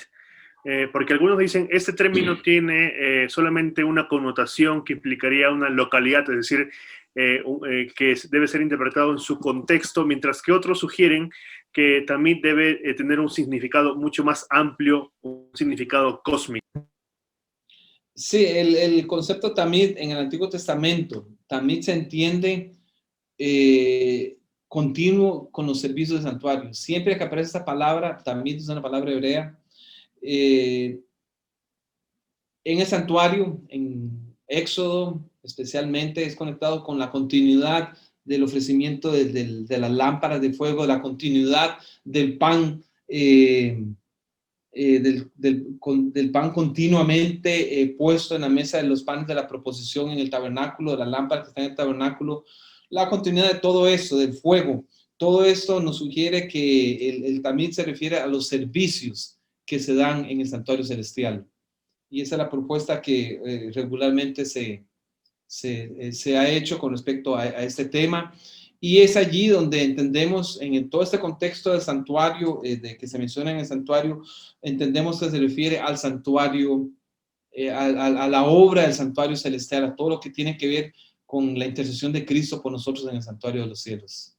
Porque algunos dicen, este término tiene solamente una connotación que implicaría una localidad, es decir, que debe ser interpretado en su contexto, mientras que otros sugieren que tamid debe tener un significado mucho más amplio, un significado cósmico. Sí, el concepto tamid en el Antiguo Testamento, tamid se entiende continuo con los servicios de santuario. Siempre que aparece esta palabra, tamid es una palabra hebrea, en el santuario, en Éxodo especialmente, es conectado con la continuidad del ofrecimiento de las lámparas de fuego, la continuidad del pan, del pan continuamente puesto en la mesa de los panes de la proposición en el tabernáculo, de las lámparas que están en el tabernáculo, la continuidad de todo eso, del fuego. Todo esto nos sugiere que el tamid se refiere a los servicios que se dan en el santuario celestial. Y esa es la propuesta que regularmente se ha hecho con respecto a este tema. Y es allí donde entendemos, en todo este contexto del santuario, de que se menciona en el santuario, entendemos que se refiere al santuario, a la obra del santuario celestial, a todo lo que tiene que ver con la intercesión de Cristo por nosotros en el santuario de los cielos.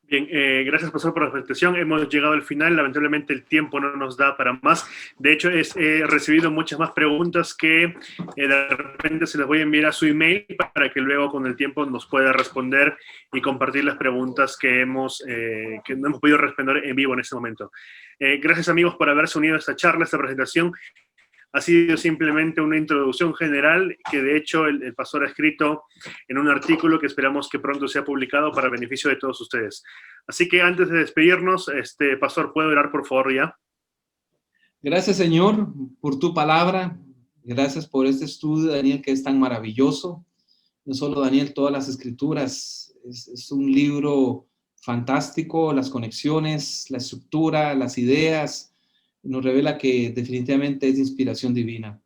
Bien, gracias, pastor, por la presentación. Hemos llegado al final. Lamentablemente el tiempo no nos da para más. De hecho, he recibido muchas más preguntas que de repente se las voy a enviar a su email para que luego con el tiempo nos pueda responder y compartir las preguntas que no hemos podido responder en vivo en este momento. Gracias, amigos, por haberse unido a esta charla, a esta presentación. Ha sido simplemente una introducción general que de hecho el pastor ha escrito en un artículo que esperamos que pronto sea publicado para beneficio de todos ustedes. Así que antes de despedirnos, pastor, ¿puede orar por favor ya? Gracias, Señor, por tu palabra. Gracias por este estudio, Daniel, que es tan maravilloso. No solo, Daniel, todas las escrituras. Es un libro fantástico, las conexiones, la estructura, las ideas. Nos revela que definitivamente es de inspiración divina.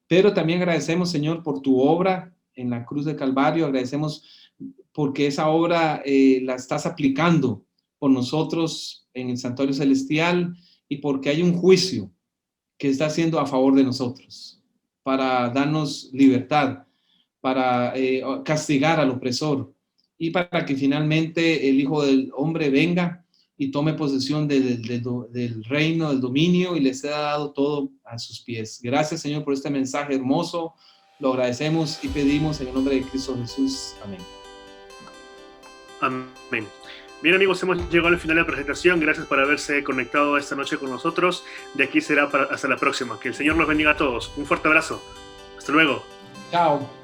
Pero también agradecemos, Señor, por tu obra en la cruz de Calvario. Agradecemos porque esa obra la estás aplicando por nosotros en el santuario celestial y porque hay un juicio que está haciendo a favor de nosotros para darnos libertad, para castigar al opresor y para que finalmente el Hijo del Hombre venga y tome posesión del reino, del dominio, y les sea dado todo a sus pies. Gracias, Señor, por este mensaje hermoso. Lo agradecemos y pedimos en el nombre de Cristo Jesús. Amén. Amén. Bien, amigos, hemos llegado al final de la presentación. Gracias por haberse conectado esta noche con nosotros. De aquí será hasta la próxima. Que el Señor los bendiga a todos. Un fuerte abrazo. Hasta luego. Chao.